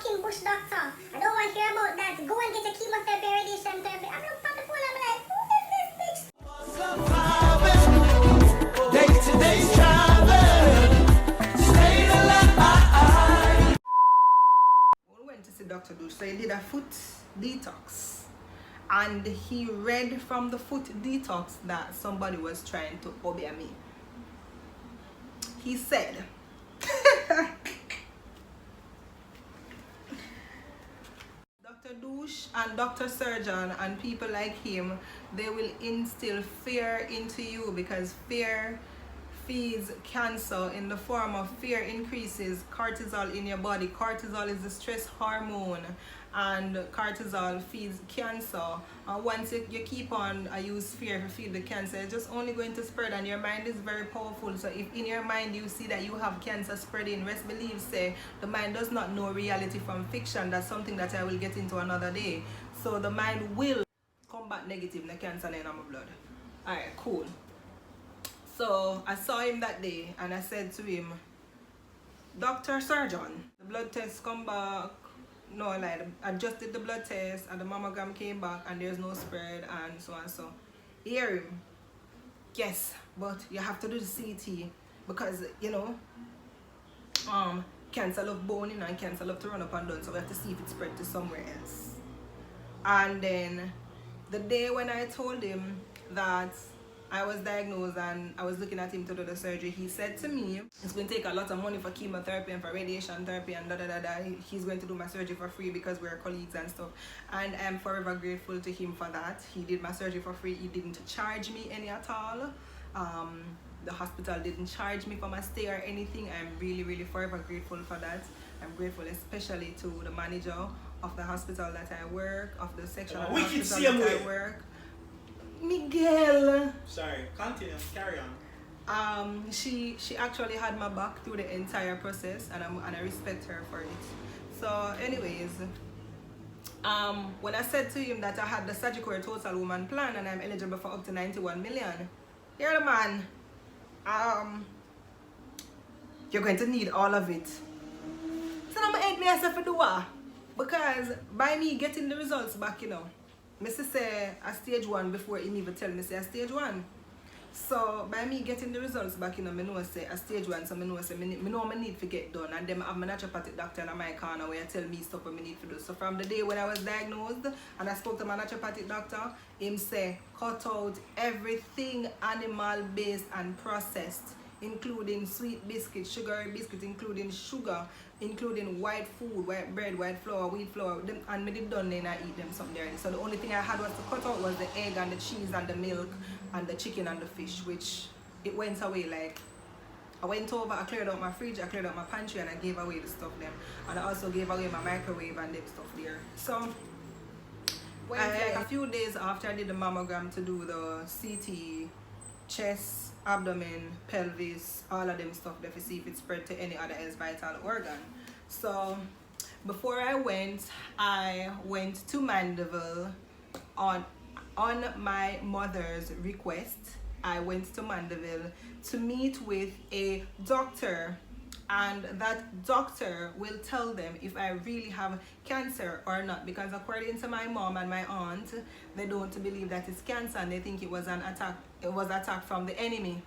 fucking bush doctor. I don't want to hear about that. Go and get your chemotherapy, radiation therapy. I'm not from the phone. I'm like, who is this bitch? Day-to-day travel, staying alive. We went to see Dr. Douche, so he did a foot detox, and he read from the foot detox that somebody was trying to obey me. He said, Dr. Douche and Dr. Surgeon and people like him, they will instill fear into you, because fear feeds cancer. In the form of fear increases cortisol in your body. Cortisol is the stress hormone, and cortisol feeds cancer. And once you keep on use fear to feed the cancer, it's just only going to spread, and your mind is very powerful. So if in your mind you see that you have cancer spreading, rest believe say the mind does not know reality from fiction. That's something that I will get into another day. So the mind will combat negative in the cancer in my blood. Alright, cool. So I saw him that day and I said to him, Dr. Surgeon, the blood test come back. No, like I just did the blood test and the mammogram came back and there's no spread and so and so. Hear him. Yes, but you have to do the CT because you know cancer love bone and cancer love to run up and down, so we have to see if it spread to somewhere else. And then the day when I told him that I was diagnosed and I was looking at him to do the surgery, he said to me, it's going to take a lot of money for chemotherapy and for radiation therapy and he's going to do my surgery for free because we're colleagues and stuff. And I'm forever grateful to him for that. He did my surgery for free. He didn't charge me any at all. The hospital didn't charge me for my stay or anything. I'm really forever grateful for that. I'm grateful especially to the manager of the hospital that I work, of the section of the hospital that I work. Miguel. Sorry, continue, carry on. She actually had my back through the entire process, and I respect her for it. So anyways, when I said to him that I had the surgical total woman plan and I'm eligible for up to 91 million, here the man, you're going to need all of it. So I'm gonna me myself to do what? Because by me getting the results back, you know, I say a stage 1 before he even tell me say a stage 1. So by me getting the results back, you know, I know say a stage 1, so I know say I know I need to get done, and then I have my naturopathic doctor in my corner where I tell me stuff what I need to do. So from the day when I was diagnosed and I spoke to my naturopathic doctor, him say cut out everything animal based and processed, including sweet biscuits, sugary biscuits, including sugar, including white food, white bread, white flour, wheat flour, them, and me did done then I eat them something there. So the only thing I had was to cut out was the egg and the cheese and the milk and the chicken and the fish, which it went away. Like I went over, I cleared out my fridge, I cleared out my pantry, and I gave away the stuff them, and I also gave away my microwave and them stuff there. So like a few days after I did the mammogram to do the CT, chest, abdomen, pelvis, all of them stuff there to see if it spread to any other else vital organ. So before I went to Mandeville on my mother's request. I went to Mandeville to meet with a doctor, and that doctor will tell them if I really have cancer or not, because according to my mom and my aunt, they don't believe that it's cancer and they think it was an attack. It was attack from the enemy,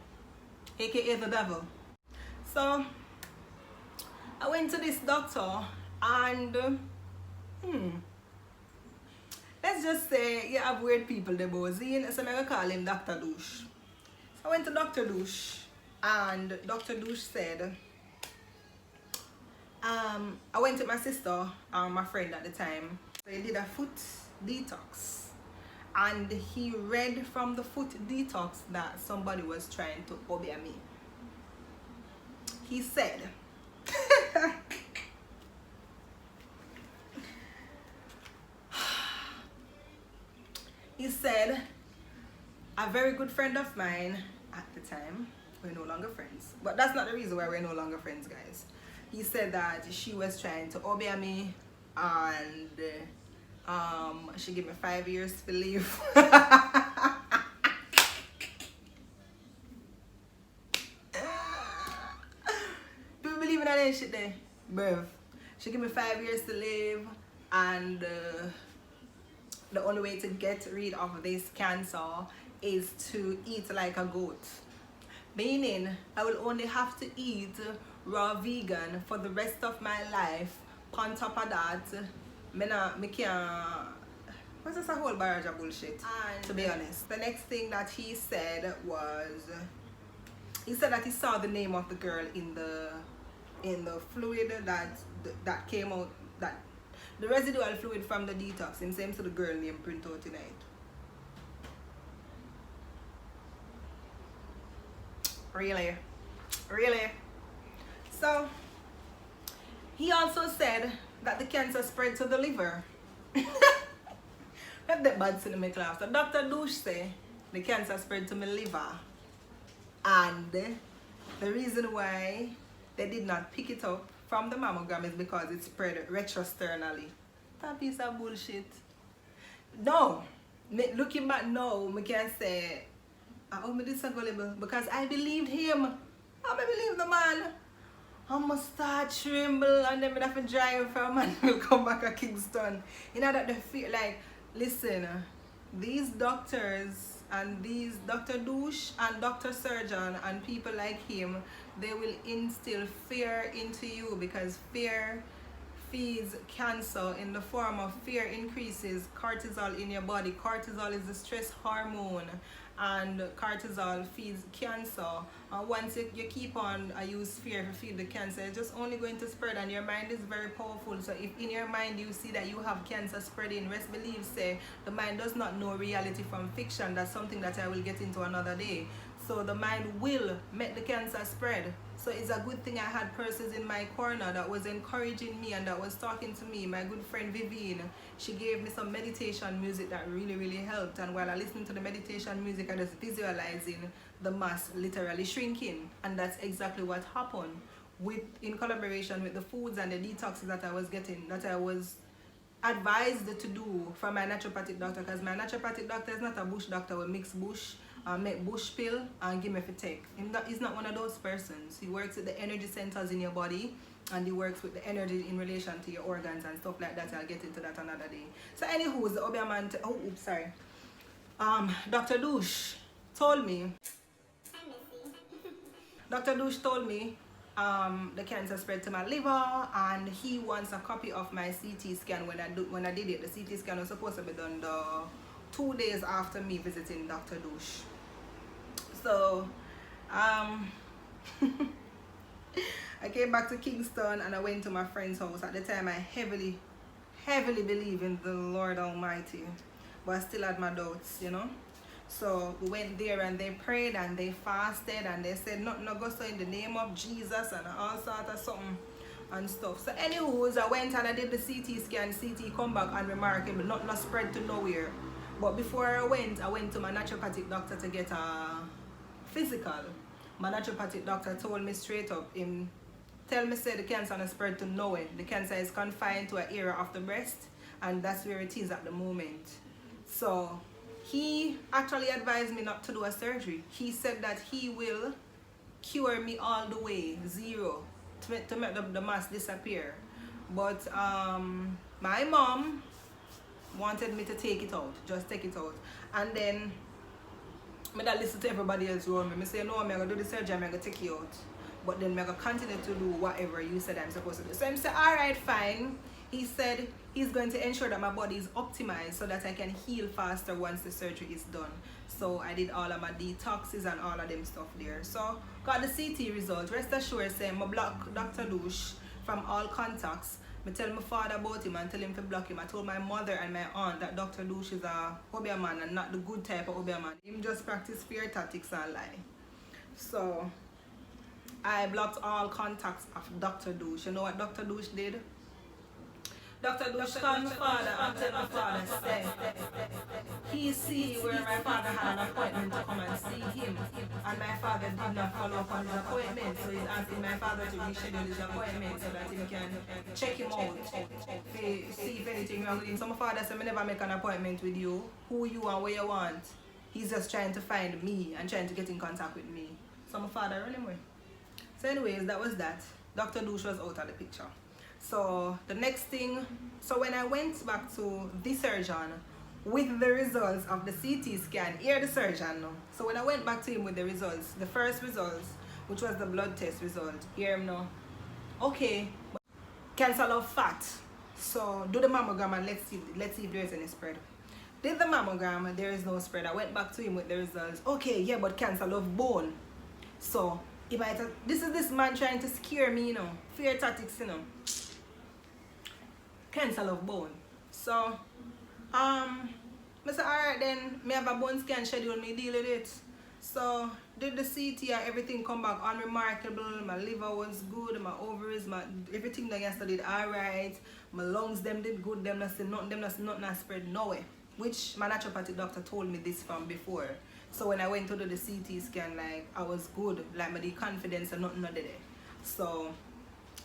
aka the devil. So I went to this doctor and let's just say you have weird people there, Bozine, so I'm gonna call him Dr. Douche. So I went to Dr. Douche and Dr. Douche said, I went with my sister, my friend at the time. So he did a foot detox, and he read from the foot detox that somebody was trying to obey me. He said, a very good friend of mine at the time, we're no longer friends, but that's not the reason why we're no longer friends, guys. He said that she was trying to obey me, and she gave me 5 years to leave. Do you believe in that shit there? Bruv. She gave me 5 years to live, and the only way to get rid of this cancer is to eat like a goat. Meaning, I will only have to eat raw vegan for the rest of my life. On top of that, me can't. What's this a whole barrage of bullshit? And to be honest, the next thing that he said was, he said that he saw the name of the girl in the fluid that came out, that the residual fluid from the detox. Him same to the girl name print out tonight. Really? So he also said that the cancer spread to the liver. Not that bad in my class. So Dr. Douche say the cancer spread to my liver, and the reason why they did not pick it up from the mammogram is because it spread retrosternally. That piece of bullshit. No, looking back now, I can say, oh, me disagreeable, because I believed him. I believe the man. I must start tremble, and then I have to drive from and will come back to Kingston. You know that they feel like, listen, these doctors and these Dr. Douche and Dr. Surgeon and people like him, they will instill fear into you, because fear feeds cancer. In the form of fear increases cortisol in your body. Cortisol is the stress hormone, and cortisol feeds cancer. And once you keep on use fear to feed the cancer, it's just only going to spread, and your mind is very powerful. So if in your mind you see that you have cancer spreading, rest believe say the mind does not know reality from fiction. That's something that I will get into another day. So the mind will make the cancer spread. So it's a good thing I had persons in my corner that was encouraging me and that was talking to me. My good friend Vivian, she gave me some meditation music that really helped. And while I listened to the meditation music, I was visualizing the mass literally shrinking. And that's exactly what happened in collaboration with the foods and the detoxes that I was getting, that I was advised to do from my naturopathic doctor, because my naturopathic doctor is not a bush doctor who mix bush, make bush pill and give me for take. He's not one of those persons. He works with the energy centers in your body, and he works with the energy in relation to your organs and stuff like that. I'll get into that another day. So anywho, the Obiaman, Dr. Douche told me, Dr. Douche told me the cancer spread to my liver, and he wants a copy of my CT scan when I did it. The CT scan was supposed to be done 2 days after me visiting Dr. Douche. So I came back to Kingston and I went to my friend's house. At the time I heavily believe in the Lord Almighty, but I still had my doubts, you know. So we went there and they prayed and they fasted and they said nothing no go so in the name of Jesus and all sort of something and stuff. So anywho, I went and I did the CT scan. CT come back unremarkable, nothing no spread to nowhere. But before I went to my naturopathic doctor to get a physical. My naturopathic doctor told me straight up, tell me say the cancer no spread to nowhere. The cancer is confined to an area of the breast, and that's where it is at the moment. So he actually advised me not to do a surgery. He said that he will cure me all the way, zero, to make the mass disappear. But my mom wanted me to take it out, just take it out. And then I don't listen to everybody else around me. I say, no, I'm going to do the surgery, I'm going to take you out. But then I'm going to continue to do whatever you said I'm supposed to do. So I said, all right, fine. He said he's going to ensure that my body is optimized so that I can heal faster once the surgery is done. So I did all of my detoxes and all of them stuff there. So got the CT result. Rest assured, say I block Dr. Douche from all contacts. I tell my father about him and tell him to block him. I told my mother and my aunt that Dr. Douche is a Obia man and not the good type of Obia man. Him just practice fear tactics and lie. So I blocked all contacts of Dr. Douche. You know what Dr. Douche did? Dr. Douche called my father and tell my father, say, he see where my father had an appointment to come and see him, and my father did not follow up on his appointment, so he's asking my father to reschedule his appointment so that he can check him out, see if anything wrong with him. So my father said, I never make an appointment with you, who you and where you want. He's just trying to find me and trying to get in contact with me. So my father ran him away. So anyways, that was that. Dr. Douche was out of the picture. So the next thing, so when I went back to the surgeon with the results of the CT scan, hear the surgeon now. So when I went back to him with the results, the first results, which was the blood test result, hear him now. Okay, cancer of fat. So do the mammogram and let's see if there is any spread. Did the mammogram, there is no spread. I went back to him with the results. Okay, yeah, but cancer of bone. So he might have, this man trying to scare me, you know, fear tactics, you know. Cancer of bone. So I said, alright then, me have a bone scan schedule, me deal with it. So did the CT and everything come back unremarkable. My liver was good, my ovaries, everything that I studied alright. My lungs them did good, them not nothing spread nowhere. Which my naturopathic doctor told me this from before. So when I went to do the CT scan, like I was good, like my the confidence and nothing there. So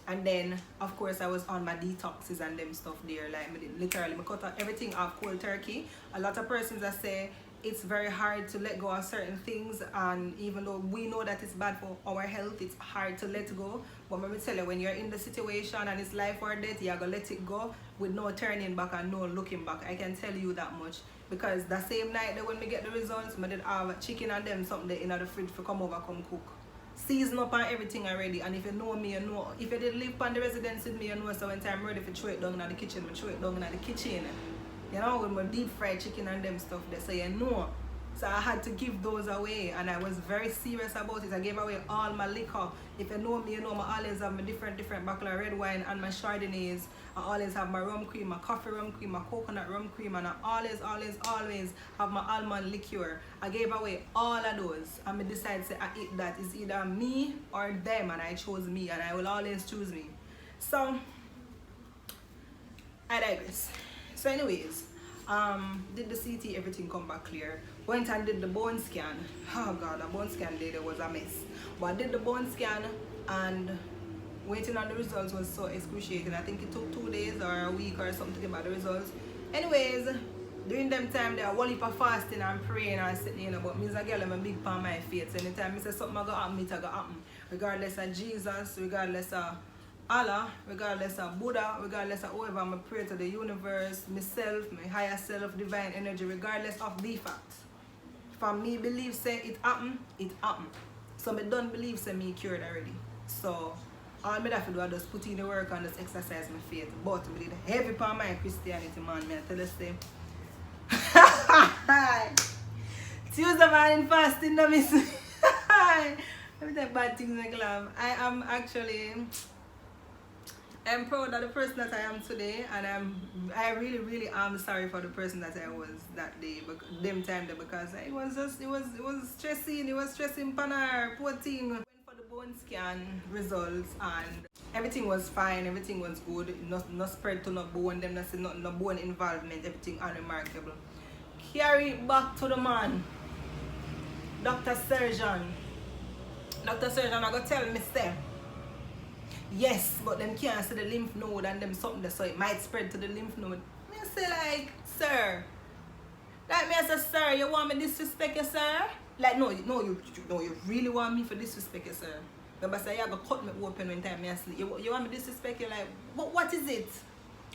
and then of course I was on my detoxes and them stuff there, like literally I cut out everything off cold turkey. A lot of persons that say it's very hard to let go of certain things, and even though we know that it's bad for our health, it's hard to let go. But let me tell you, when you're in the situation and it's life or death, you're gonna let it go with no turning back and no looking back. I can tell you that much, because the same night that when we get the results, I did have chicken and them something there in the fridge for come over come cook, season up and everything already. And if you know me, you know, if you did live on the residence with me, you know, so when time ready to throw it down in the kitchen, I throw it down in the kitchen. You know, with my deep fried chicken and them stuff there, so you know. So I had to give those away, and I was very serious about it. I gave away all my liquor. If you know me, you know I always have my different bottle of red wine and my Chardonnays. I always have my rum cream, my coffee rum cream, my coconut rum cream, and I always have my almond liqueur. I gave away all of those, and I decided to I eat that. It's either me or them, and I chose me, and I will always choose me. So I digress. So anyways, did the CT, everything come back clear. Went and did the bone scan. Oh god, the bone scan day, there was a mess. But I did the bone scan, and waiting on the results was so excruciating. I think it took 2 days or a week or something to get back the results. Anyways, during them time there, a whole heap of fasting and praying and sitting, you know, but me as a girl, I'm a big part of my faith. So anytime I say something going to happen, it will happen. Regardless of Jesus, regardless of Allah, regardless of Buddha, regardless of whoever, I'm a pray to the universe, myself, my higher self, divine energy, regardless of the facts. For me believe say it happen, it happen. So me don't believe say me cured already. So all me have to do is just put in the work and just exercise my faith. But me did heavy part of my Christianity, man. Me I tell you say Tuesday morning fasting, no miss. Let me take bad things like love. I'm proud of the person that I am today, and I really am sorry for the person that I was that day, them time there, because it was stressing panar, poor thing. Went for the bone scan results and everything was fine, everything was good, no spread to no bone, them not no bone involvement, everything unremarkable. Carry it back to the man, Dr. Surgeon. Dr. Surgeon, I go tell me say, yes, but them can't see the lymph node and them something there, so it might spread to the lymph node. Me say like, sir. Like me I say, sir, you want me disrespect you, sir? Like no, you really want me for disrespect you, sir. But say you go cut me open when time me asleep. You want me disrespect you, like what is it?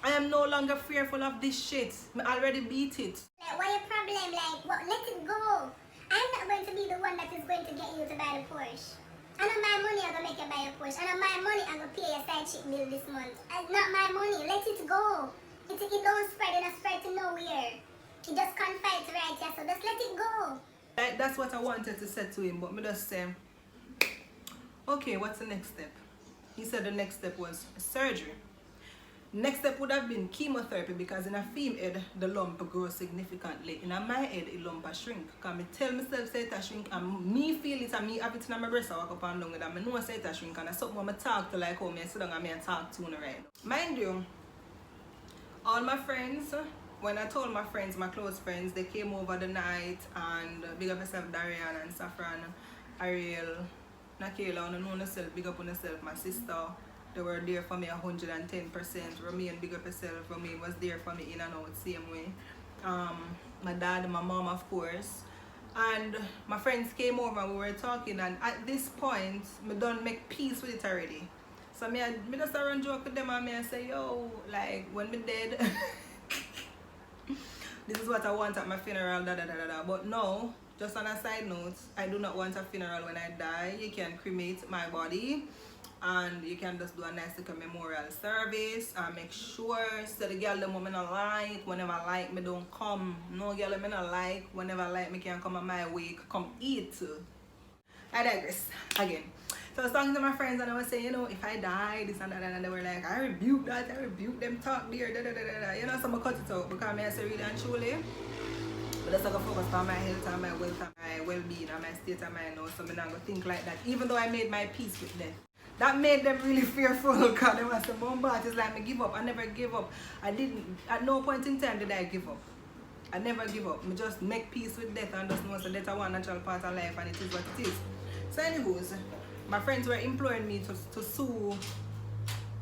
I am no longer fearful of this shit. I already beat it. Like, what your problem? Like, what? Let it go. I'm not going to be the one that is going to get you to buy the Porsche. I know my money I'm going to make you buy a Porsche. I know my money I'm going to pay your side chick bill this month. Not my money. Let it go. It don't spread. It don't spread to nowhere. It just confide to right here. So just let it go. Like, that's what I wanted to say to him. But me just say, okay, what's the next step? He said the next step was surgery. Next step would have been chemotherapy, because in a female head, the lump grows significantly. In a my head, the lump shrink. Because I tell myself say it shrink, and me feel it, and me have it in my breast, I walk up and down with it, and I know say it shrink, and that's something I talk to like how me sit down and me talk to right now. Mind you, all my friends, when I told my friends, my close friends, they came over the night, and big up yourself, Darian and Safran, Ariel, Nakayla, on yourself, big up on yourself, my sister. They were there for me 110%. Romain, big up yourself. Romain was there for me in and out, same way. My dad and my mom, of course. And my friends came over and we were talking. And at this point, I done make peace with it already. So me just run joke with them and me say, yo, like when me dead, this is what I want at my funeral, da da da da da. But no, just on a side note, I do not want a funeral when I die. You can cremate my body and you can just do a nice little memorial service and make sure so the girl them women not like, whenever I like me don't come. No girl them not like, whenever I like me can come at my wake, come eat. I digress again. So I was talking to my friends and I was saying, you know, if I die, this and that, and they were like, I rebuke that, I rebuke them talk there, da da da da da. You know, so I cut it out because I say really and truly, but that's not focus on my health and my wealth and my well-being and my state of mind now, so I'm not going to think like that, even though I made my peace with death. That made them really fearful because they were saying, Mom, but it's like I give up. I never give up. I didn't, at no point in time did I give up. I never give up. I just make peace with death and just know that death is one natural part of life and it is what it is. So anyways, my friends were imploring me to sue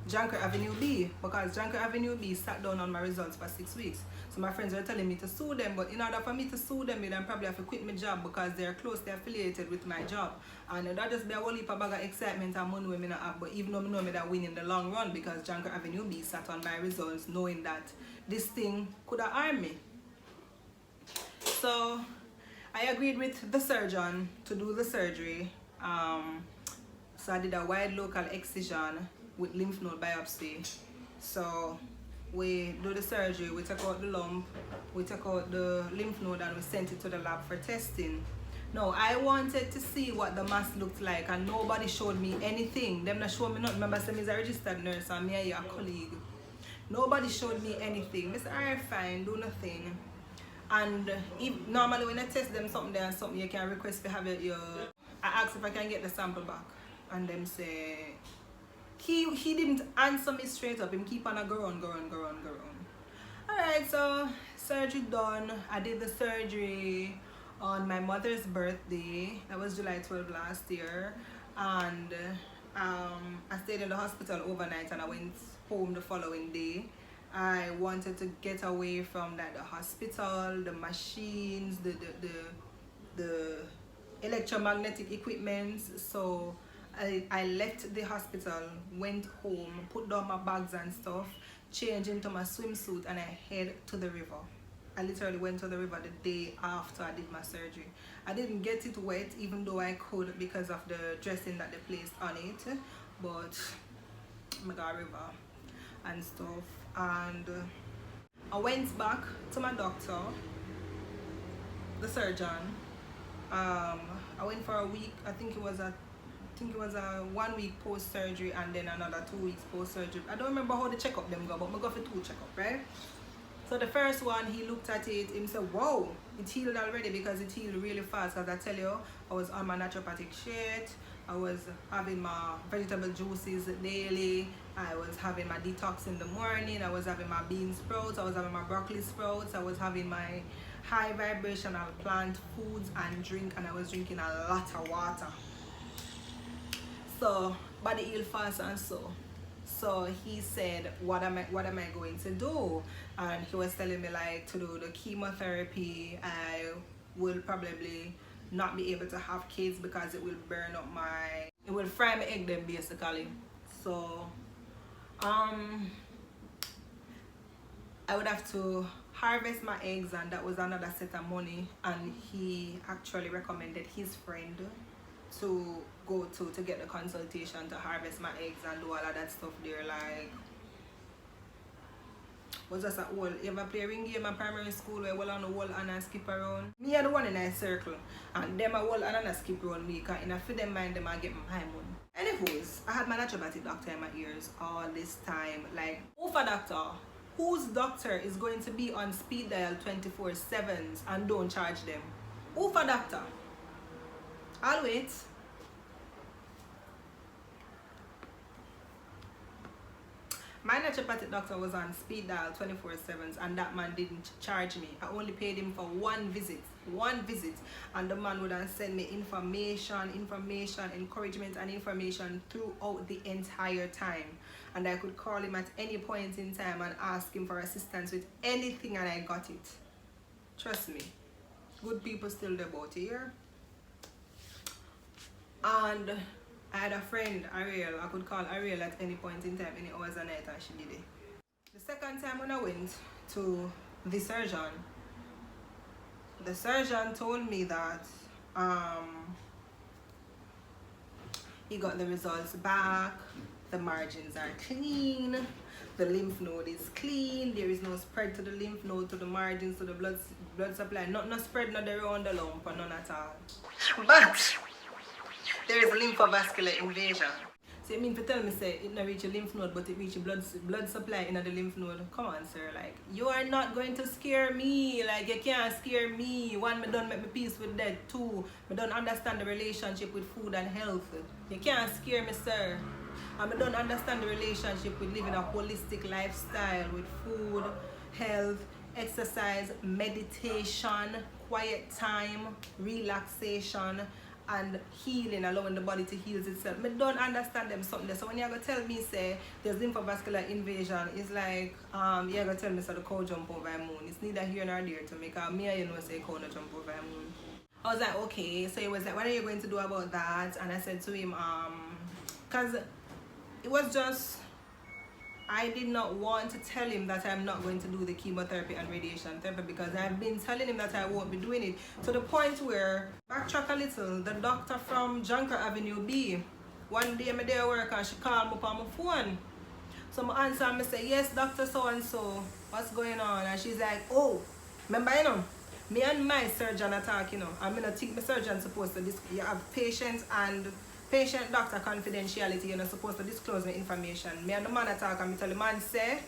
Janker Avenue B because Janker Avenue B sat down on my results for 6 weeks. So my friends were telling me to sue them, but in order for me to sue them, then probably have to quit my job because they're closely affiliated with my job. And that just be a whole heap of bag of excitement and money we not have, but even though I know me that win in the long run because Janker Avenue B sat on my results knowing that this thing could have harmed me. So I agreed with the surgeon to do the surgery. So I did a wide local excision with lymph node biopsy. So we do the surgery, we took out the lump, we took out the lymph node and we sent it to the lab for testing. Now I wanted to see what the mass looked like and nobody showed me anything. Them not show me nothing. Remember, I'm a registered nurse and me and your colleague. Nobody showed me anything. I said, alright, fine, do nothing. And if, normally when I test them something there and something, you can request to have your I asked if I can get the sample back and them say he didn't answer me straight up. Him keep on a go on. Alright, so surgery done. I did the surgery on my mother's birthday. That was July 12 last year. And I stayed in the hospital overnight and I went home the following day. I wanted to get away from like the hospital, the machines, the electromagnetic equipment. So I left the hospital, went home, put down my bags and stuff, changed into my swimsuit and I head to the river. I literally went to the river the day after I did my surgery. I didn't get it wet even though I could because of the dressing that they placed on it, but I got a river and stuff. And I went back to my doctor, the surgeon. I went for a week. I think it was a 1 week post surgery and then another 2 weeks post surgery. I don't remember how the checkup them go, but I go for 2 checkup, right? So the first one, he looked at it, he said, whoa, it healed already because it healed really fast. Because I tell you, I was on my naturopathic shit. I was having my vegetable juices daily. I was having my detox in the morning. I was having my bean sprouts. I was having my broccoli sprouts. I was having my high vibrational plant foods and drink. And I was drinking a lot of water. So, body healed fast and so. So he said, what am I going to do? And he was telling me like to do the chemotherapy. I will probably not be able to have kids because it will burn up it will fry my egg then basically. So I would have to harvest my eggs and that was another set of money, and he actually recommended his friend to go to get the consultation to harvest my eggs and do all of that stuff there. Like, was just a whole, you ever play ring game in primary school where well on the wall and I skip around? Me are the one in a circle and them a whole and I skip around me because in a for them mind them I get my money. Anyways, I had my naturopathic doctor in my ears all this time. Like, who for doctor? Whose doctor is going to be on speed dial 24/7 and don't charge them? Who for doctor? I'll wait. My naturopathic doctor was on speed dial 24/7 and that man didn't charge me. I only paid him for one visit, and the man would have sent me information, encouragement and information throughout the entire time. And I could call him at any point in time and ask him for assistance with anything and I got it. Trust me, good people still there about here. And I had a friend, Ariel, I could call Ariel at any point in time, any hours a night, and she did it. The second time when I went to the surgeon told me that he got the results back, the margins are clean, the lymph node is clean, there is no spread to the lymph node, to the margins, to the blood supply, not no spread, not around the lump, or none at all. But there is lymphovascular invasion. So you mean to tell me say it not reach a lymph node but it reach a blood supply in the lymph node? Come on, sir, like you are not going to scare me. Like you can't scare me. One, me don't make me peace with that. Two, me don't understand the relationship with food and health. You can't scare me, sir. And me don't understand the relationship with living a holistic lifestyle with food, health, exercise, meditation, quiet time, relaxation, and healing, allowing the body to heal itself. I don't understand them something. So when you're going to tell me, say, there's lymphovascular invasion, it's like, you're going to tell me, so the cow jump over the moon. It's neither here nor there to make me and you know, say, cow no jump over the moon. I was like, okay. So he was like, what are you going to do about that? And I said to him, because it was just, I did not want to tell him that I'm not going to do the chemotherapy and radiation therapy because I've been telling him that I won't be doing it. To the point where, backtrack a little, the doctor from Junker Avenue B, one day I'm there at work and she called me up on my phone. So I answer and I say, yes, Dr. So-and-so, what's going on? And she's like, oh, remember, you know, me and my surgeon are talking, you know, I'm going to think my surgeon supposed to, you have patients and patient-doctor confidentiality, you're not supposed to disclose the information. Me and the man attack and me tell the man say,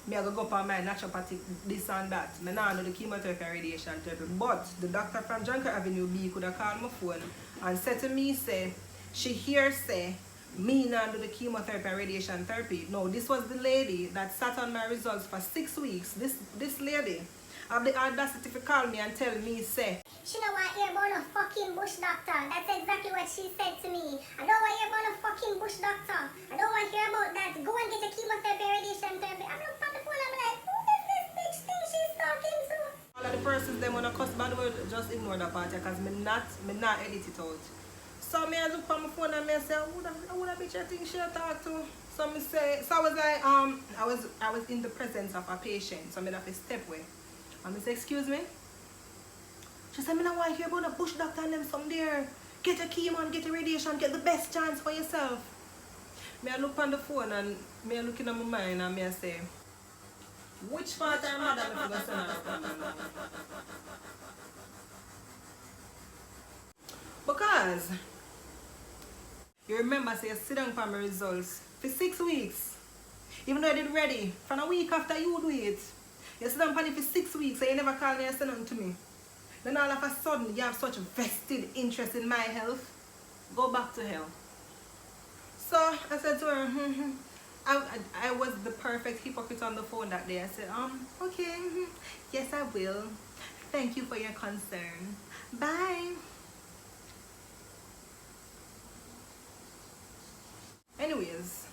me I go up on my naturopathic this and that. Me now know the chemotherapy and radiation therapy. But the doctor from Junker Avenue B could have called my phone and said to me, say, she hears say, me now do the chemotherapy and radiation therapy. No, this was the lady that sat on my results for 6 weeks. This lady have the audacity to call me and tell me, say, she don't want to hear about no fucking bush doctor. That's exactly what she said to me. I don't want to hear about no fucking bush doctor. I don't want to hear about that. Go and get a chemotherapy, radiation therapy. I'm looking on the phone, I'm like, who is this bitch thing she's talking to? All of the persons them wanna cuss bad word, just ignore that part because me not edit it out. So me I look on my phone and me say, who that bitch I think she talk to? So me say, so I was like, I was in the presence of a patient, so me have to step away. And me say, excuse me? She said, I don't want to hear about the bush doctor and them some there. Get your chemo and get your radiation, get the best chance for yourself. Me I look on the phone and me I look in my mind and me I say, which part I'm mad at me for send her? Because you remember say you sit down for my results for 6 weeks. Even though I did ready, from a week after you do it. You sit down for it for 6 weeks and you never call me and send them to me. Then all of a sudden you have such a vested interest in my health. Go back to hell. So I said to her, I was the perfect hypocrite on the phone that day. I said, okay, yes I will. Thank you for your concern. Bye. Anyways,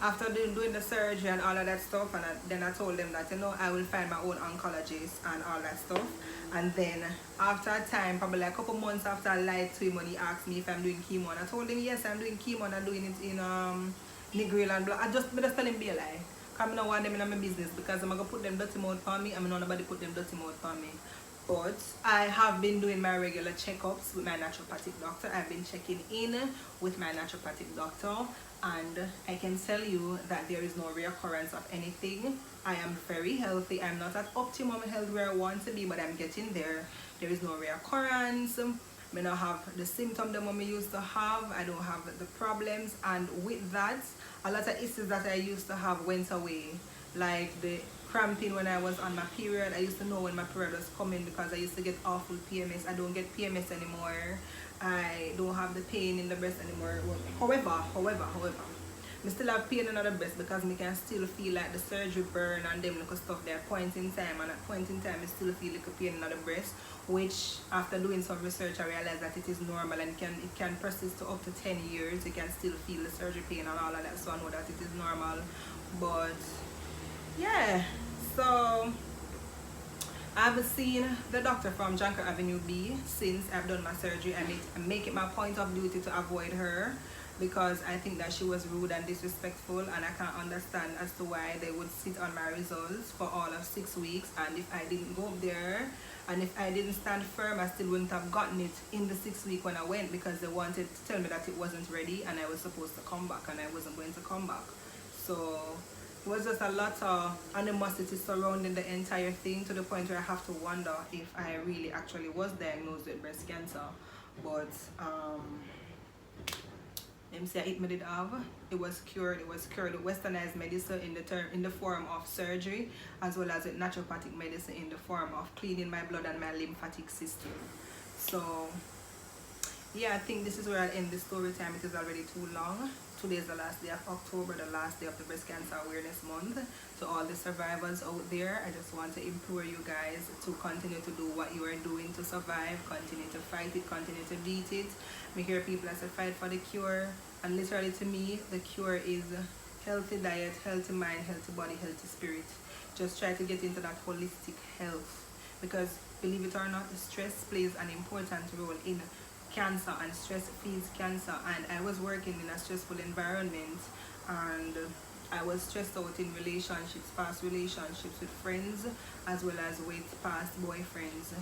after doing the surgery and all of that stuff, and then I told them that, you know, I will find my own oncologist and all that stuff. And then after a time, probably like a couple months after I lied to him when he asked me if I'm doing chemo, and I told him yes, I'm doing chemo and I'm doing it in Negril and blah. I just tell him be a lie. Because I don't want them in my business because I'm going to put them dirty mouth for me and I don't nobody put them dirty mouth for me. But I have been doing my regular checkups with my naturopathic doctor. I've been checking in with my naturopathic doctor, and I can tell you that there is no reoccurrence of anything. I am very healthy. I'm not at optimum health where I want to be, but I'm getting there. There is no reoccurrence. I don't have the symptoms that mommy used to have. I don't have the problems, and with that, a lot of issues that I used to have went away, like the cramping when I was on my period. I used to know when my period was coming because I used to get awful PMS. I don't get PMS anymore. I don't have the pain in the breast anymore. However, I still have pain in the breast because I can still feel like the surgery burn and them little stuff there at point in time, and at point in time I still feel like a pain in the breast, which after doing some research I realized that it is normal and it can persist to up to 10 years. You can still feel the surgery pain and all of that, so I know that it is normal. But yeah, so I haven't seen the doctor from Junker Avenue B since I've done my surgery. I make it my point of duty to avoid her. because I think that she was rude and disrespectful, and I can't understand as to why they would sit on my results for all of 6 weeks, and if I didn't go up there and if I didn't stand firm, I still wouldn't have gotten it in the 6th week when I went, because they wanted to tell me that it wasn't ready and I was supposed to come back, and I wasn't going to come back. So it was just a lot of animosity surrounding the entire thing, to the point where I have to wonder if I really actually was diagnosed with breast cancer. But it me did have. It was cured. It was cured with westernized medicine in the form of surgery, as well as with naturopathic medicine in the form of cleaning my blood and my lymphatic system. So yeah, I think this is where I'll end the story time. It is already too long. Today is the last day of October, the last day of the Breast Cancer Awareness Month. To all the survivors out there, I just want to implore you guys to continue to do what you are doing to survive, continue to fight it, continue to beat it. We hear people as a fight for the cure, and literally to me, the cure is healthy diet, healthy mind, healthy body, healthy spirit. Just try to get into that holistic health, because believe it or not, stress plays an important role in cancer, and stress feeds cancer. And I was working in a stressful environment, and I was stressed out in relationships, past relationships with friends, as well as with past boyfriends.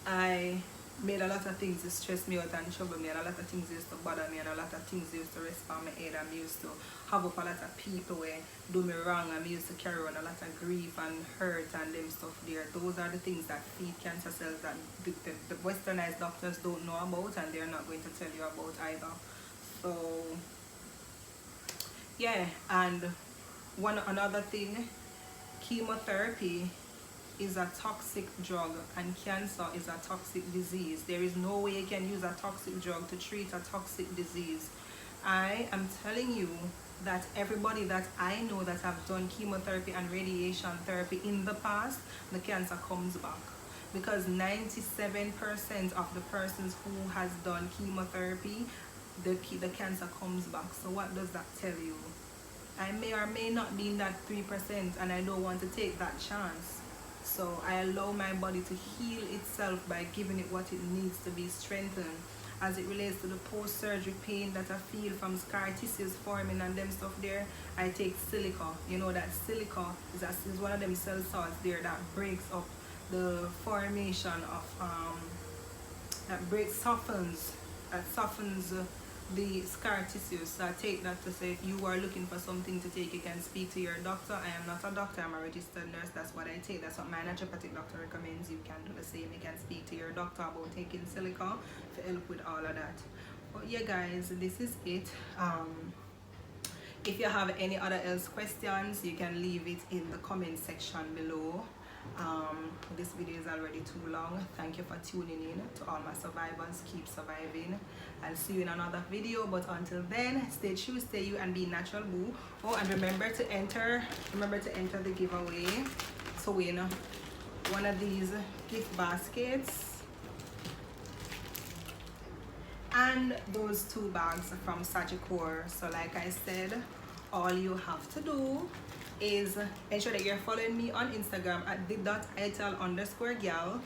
I made a lot of things to stress me out and trouble me, and a lot of things used to bother me, and a lot of things used to rest on my head. I used to have up a lot of people where do me wrong. I used to carry on a lot of grief and hurt and them stuff there. Those are the things that feed cancer cells that the westernized doctors don't know about, and they're not going to tell you about either. So yeah, and another thing, chemotherapy is a toxic drug, and cancer is a toxic disease. There is no way you can use a toxic drug to treat a toxic disease. I am telling you that everybody that I know that have done chemotherapy and radiation therapy in the past, the cancer comes back, because 97% of the persons who has done chemotherapy, the cancer comes back. So what does that tell you? I may or may not be in that 3%, and I don't want to take that chance. So I allow my body to heal itself by giving it what it needs to be strengthened. As it relates to the post-surgery pain that I feel from scar tissues forming and them stuff there, I take silica. You know that silica is one of them cell salts there that breaks up the formation of softens the scar tissue. So I take that to say, if you are looking for something to take, you can speak to your doctor. I am not a doctor, I'm a registered nurse. That's what I take. That's what my naturopathic doctor recommends. You can do the same. You can speak to your doctor about taking silica to help with all of that. But yeah guys, this is it. If you have any other else questions, you can leave it in the comment section below. This video is already too long. Thank you for tuning in. To all my survivors, keep surviving. I'll see you in another video, but until then, stay true, stay you, and be natural, boo. Oh, and remember to enter the giveaway to win one of these gift baskets and those 2 bags from Xoxo. So like I said, all you have to do is ensure that you're following me on Instagram at the.Ital_gyal.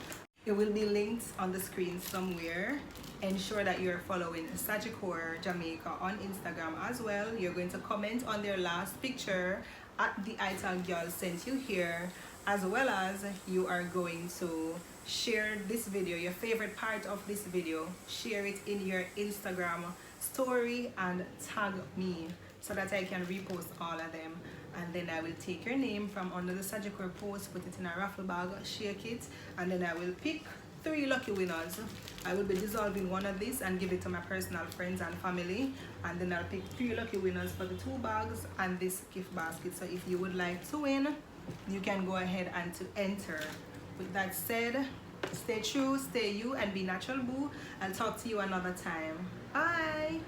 It will be linked on the screen somewhere. Ensure that you're following Xoxo Jamaica on Instagram as well. You're going to comment on their last picture at the.Ital Gyol sent you here, as well as you are going to share this video, your favorite part of this video, share it in your Instagram story and tag me so that I can repost all of them. And then I will take your name from under the Xoxo post, put it in a raffle bag, shake it, and then I will pick 3 lucky winners. I will be dissolving one of these and give it to my personal friends and family, and then I'll pick 3 lucky winners for the 2 bags and this gift basket. So if you would like to win, you can go ahead and to enter. With that said, stay true, stay you, and be natural, boo. I'll talk to you another time. Bye.